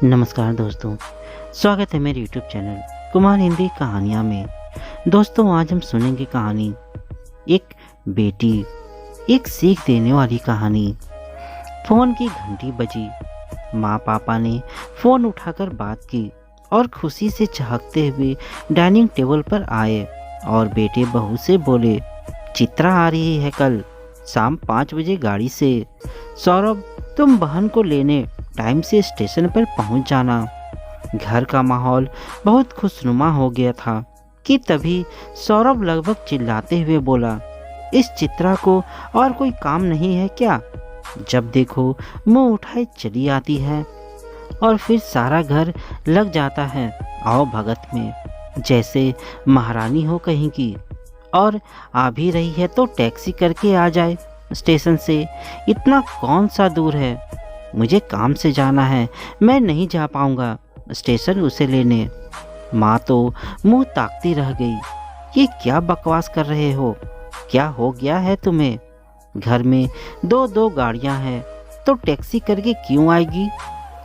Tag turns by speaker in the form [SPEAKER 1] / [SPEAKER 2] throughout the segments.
[SPEAKER 1] नमस्कार दोस्तों, स्वागत है मेरे यूट्यूब चैनल कुमार हिंदी कहानियाँ में। दोस्तों, आज हम सुनेंगे कहानी एक बेटी, एक सीख देने वाली कहानी। फ़ोन की घंटी बजी। माँ पापा ने फ़ोन उठाकर बात की और खुशी से चहकते हुए डाइनिंग टेबल पर आए और बेटे बहू से बोले, चित्रा आ रही है कल शाम 5 बजे गाड़ी से। सौरभ, तुम बहन को लेने टाइम से स्टेशन पर पहुंच जाना। घर का माहौल बहुत खुशनुमा हो गया था कि तभी सौरभ लगभग चिल्लाते हुए बोला, इस चित्रा को और कोई काम नहीं है क्या? जब देखो मुंह उठाए चली आती है और फिर सारा घर लग जाता है आओ भगत में, जैसे महारानी हो कहीं की। और आ भी रही है तो टैक्सी करके आ जाए स्टेशन से, इतना कौन सा दूर है। मुझे काम से जाना है, मैं नहीं जा पाऊंगा स्टेशन उसे लेने। माँ तो मुंह ताकती रह गई, ये क्या बकवास कर रहे हो? क्या हो गया है तुम्हें? घर में दो दो गाड़ियां हैं तो टैक्सी करके क्यों आएगी?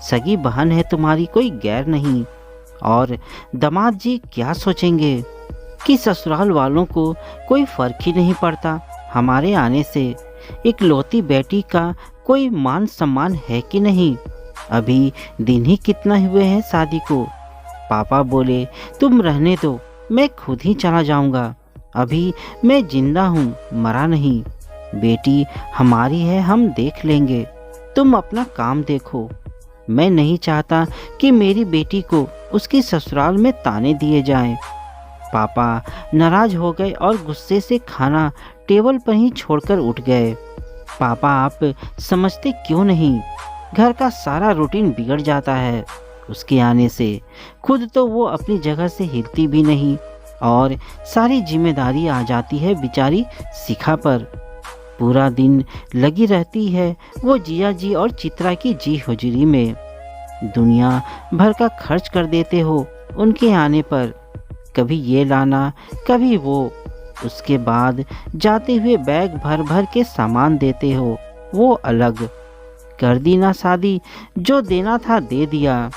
[SPEAKER 1] सगी बहन है तुम्हारी, कोई गैर नहीं। और दामाद जी क्या सोचेंगे कि ससुराल वालों को कोई फर्क ही नहीं पड़ता हमारे आने से। इकलौती बेटी का कोई मान सम्मान है कि नहीं? अभी दिन ही कितना हुए हैं शादी को। पापा बोले, तुम रहने दो, मैं खुद ही चला जाऊंगा। अभी मैं जिंदा हूँ, मरा नहीं। बेटी हमारी है, हम देख लेंगे, तुम अपना काम देखो। मैं नहीं चाहता कि मेरी बेटी को उसके ससुराल में ताने दिए जाएं। पापा नाराज हो गए और गुस्से से खाना टेबल पर ही छोड़कर उठ गए। पापा, आप समझते क्यों नहीं? घर का सारा रूटीन बिगड़ जाता है उसके आने से। खुद तो वो अपनी जगह से हिलती भी नहीं और सारी जिम्मेदारी आ जाती है बेचारी शिखा पर। पूरा दिन लगी रहती है वो जिया जी और चित्रा की जी हुजूरी में। दुनिया भर का खर्च कर देते हो उनके आने पर, कभी ये लाना कभी वो। उसके बाद जाते हुए बैग भर भर के सामान देते हो, वो अलग। कर दी ना शादी, जो देना था दे दिया।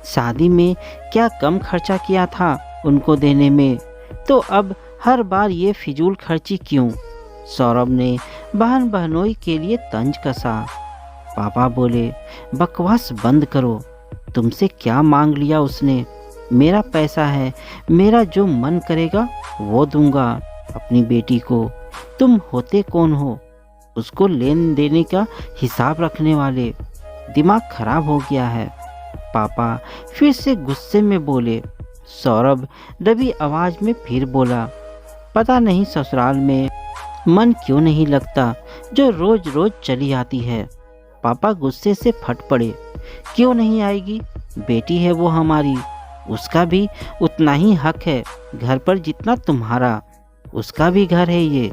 [SPEAKER 1] शादी में क्या कम खर्चा किया था उनको देने में, तो अब हर बार ये फिजूल खर्ची क्यों? सौरभ ने बहन बहनोई के लिए तंज कसा। पापा बोले, बकवास बंद करो, तुमसे क्या मांग लिया उसने? मेरा पैसा है, मेरा जो मन करेगा वो दूंगा अपनी बेटी को। तुम होते कौन हो उसको लेन देने का हिसाब रखने वाले? दिमाग खराब हो गया है। पापा फिर से गुस्से में बोले। सौरभ दबी आवाज में फिर बोला, पता नहीं ससुराल में मन क्यों नहीं लगता जो रोज रोज चली आती है। पापा गुस्से से फट पड़े, क्यों नहीं आएगी? बेटी है वो हमारी, उसका भी उतना ही हक है घर पर जितना तुम्हारा। उसका भी घर है ये,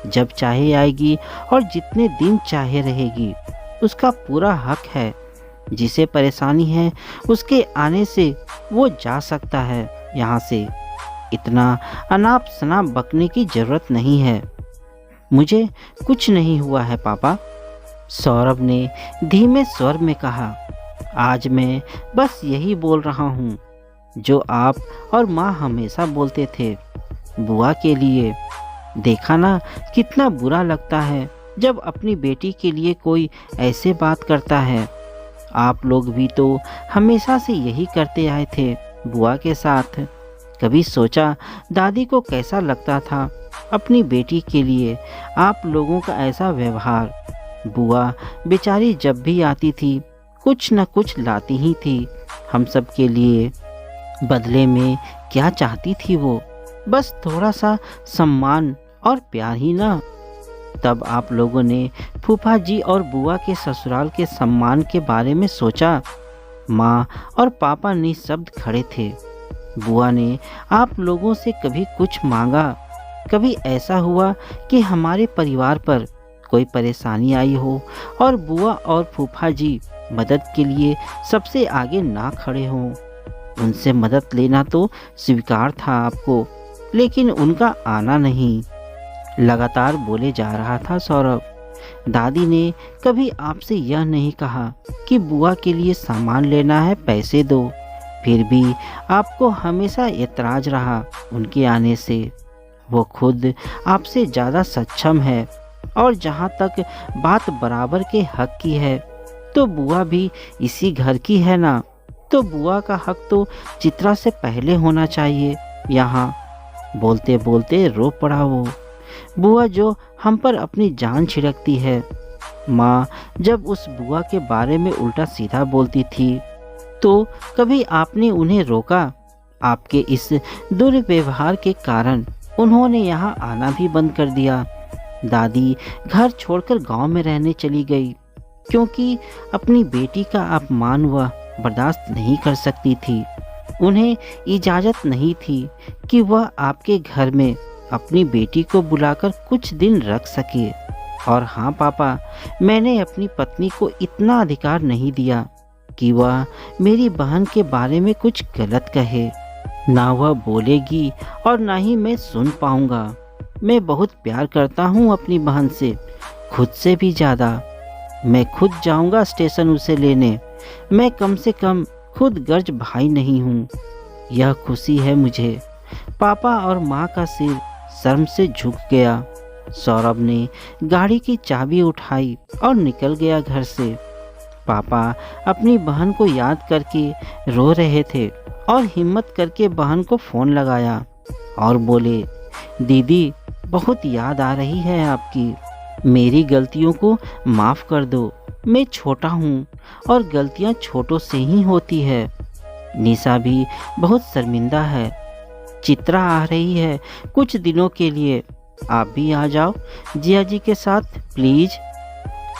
[SPEAKER 1] जब चाहे आएगी और जितने दिन चाहे रहेगी, उसका पूरा हक है। जिसे परेशानी है उसके आने से वो जा सकता है यहाँ से। इतना अनाप शनाप बकने की जरूरत नहीं है। मुझे कुछ नहीं हुआ है पापा, सौरभ ने धीमे स्वर में कहा। आज मैं बस यही बोल रहा हूँ जो आप और माँ हमेशा बोलते थे बुआ के लिए। देखा ना कितना बुरा लगता है जब अपनी बेटी के लिए कोई ऐसे बात करता है। आप लोग भी तो हमेशा से यही करते आए थे बुआ के साथ। कभी सोचा दादी को कैसा लगता था अपनी बेटी के लिए आप लोगों का ऐसा व्यवहार? बुआ बेचारी जब भी आती थी कुछ न कुछ लाती ही थी हम सब के लिए। बदले में क्या चाहती थी वो? बस थोड़ा सा सम्मान और प्यार ही ना। तब आप लोगों ने फूफा जी और बुआ के ससुराल के सम्मान के बारे में सोचा? माँ और पापा निःशब्द खड़े थे। बुआ ने आप लोगों से कभी कुछ मांगा? कभी ऐसा हुआ कि हमारे परिवार पर कोई परेशानी आई हो और बुआ और फूफा जी मदद के लिए सबसे आगे ना खड़े हों? उनसे मदद लेना तो स्वीकार था आपको, लेकिन उनका आना नहीं। लगातार बोले जा रहा था सौरभ। दादी ने कभी आपसे यह नहीं कहा कि बुआ के लिए सामान लेना है, पैसे दो। फिर भी आपको हमेशा ऐतराज रहा उनके आने से। वो खुद आपसे ज़्यादा सक्षम है, और जहाँ तक बात बराबर के हक की है, तो बुआ भी इसी घर की है ना। तो बुआ का हक तो चित्रा से पहले होना चाहिए। यहाँ बोलते बोलते रो पड़ा वो। बुआ जो हम पर अपनी जान छिड़कती है। माँ जब उस बुआ के बारे में उल्टा सीधा बोलती थी, तो कभी आपने उन्हें रोका? आपके इस दुर्व्यवहार के कारण उन्होंने यहाँ आना भी बंद कर दिया। दादी घर छोड़कर गांव में रहने चली गई, क्योंकि अपनी बेटी का अपमान वह बर्दाश्त नहीं कर सकती थी। उन्हें इजाज़त नहीं थी कि वह आपके घर में अपनी बेटी को बुलाकर कुछ दिन रख सके। और हाँ पापा, मैंने अपनी पत्नी को इतना अधिकार नहीं दिया कि वह मेरी बहन के बारे में कुछ गलत कहे। ना वह बोलेगी और ना ही मैं सुन पाऊंगा। मैं बहुत प्यार करता हूँ अपनी बहन से, खुद से भी ज़्यादा। मैं खुद जाऊंगा स्टेशन उसे लेने। मैं कम से कम खुद गर्ज भाई नहीं हूँ। यह खुशी है मुझे। पापा और माँ का सिर शर्म से झुक गया। सौरभ ने गाड़ी की चाबी उठाई और निकल गया घर से। पापा अपनी बहन को याद करके रो रहे थे और हिम्मत करके बहन को फ़ोन लगाया और बोले, दीदी बहुत याद आ रही है आपकी। मेरी गलतियों को माफ़ कर दो। मैं छोटा हूँ और गलतियाँ छोटों से ही होती है। निशा भी बहुत शर्मिंदा है। चित्रा आ रही है कुछ दिनों के लिए। आप भी आ जाओ जिया जी के साथ प्लीज़।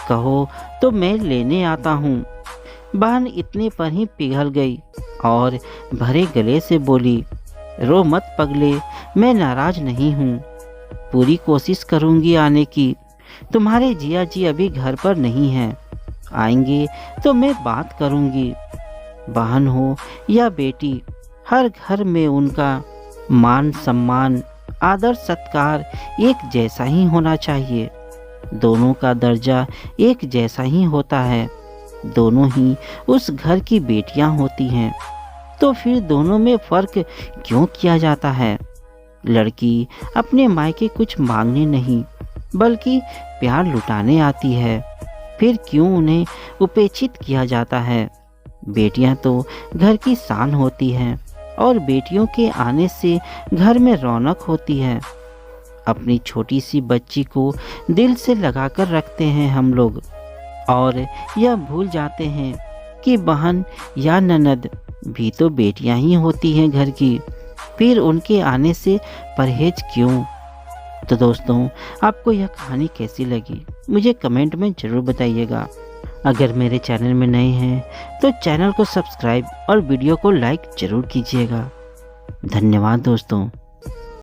[SPEAKER 1] कहो तो मैं लेने आता हूँ। बहन इतने पर ही पिघल गई और भरे गले से बोली, रो मत पगले, मैं नाराज़ नहीं हूँ। पूरी कोशिश करूँगी आने की। तुम्हारे जिया जी अभी घर पर नहीं हैं। आएंगे तो मैं बात करूँगी। बहन हो या बेटी, हर घर में उनका मान सम्मान, आदर सत्कार एक जैसा ही होना चाहिए। दोनों का दर्जा एक जैसा ही होता है। दोनों ही उस घर की बेटियां होती हैं। तो फिर दोनों में फ़र्क क्यों किया जाता है? लड़की अपने मायके कुछ मांगने नहीं, बल्कि प्यार लुटाने आती है। फिर क्यों उन्हें उपेक्षित किया जाता है? बेटियां तो घर की शान होती हैं, और बेटियों के आने से घर में रौनक होती है। अपनी छोटी सी बच्ची को दिल से लगाकर रखते हैं हम लोग, और यह भूल जाते हैं कि बहन या ननद भी तो बेटियां ही होती हैं घर की। फिर उनके आने से परहेज क्यों? तो दोस्तों, आपको यह कहानी कैसी लगी मुझे कमेंट में ज़रूर बताइएगा। अगर मेरे चैनल में नए हैं तो चैनल को सब्सक्राइब और वीडियो को लाइक ज़रूर कीजिएगा। धन्यवाद दोस्तों।